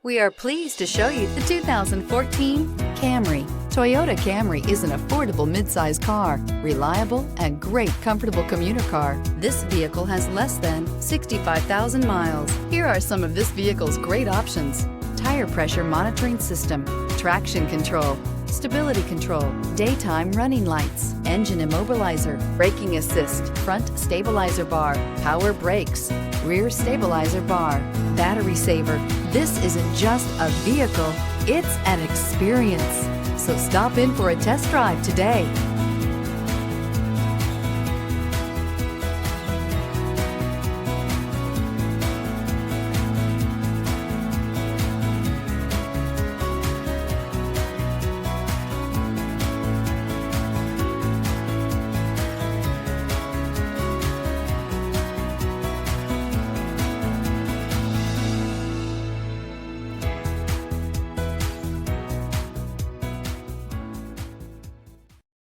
We are pleased to show you the 2014 Camry. Toyota Camry is an affordable midsize car, reliable and great comfortable commuter car. This vehicle has less than 65,000 miles. Here are some of this vehicle's great options: tire pressure monitoring system, traction control, stability control, daytime running lights, engine immobilizer, braking assist, front stabilizer bar, power brakes, rear stabilizer bar, battery saver. This isn't just a vehicle, it's an experience. So stop in for a test drive today.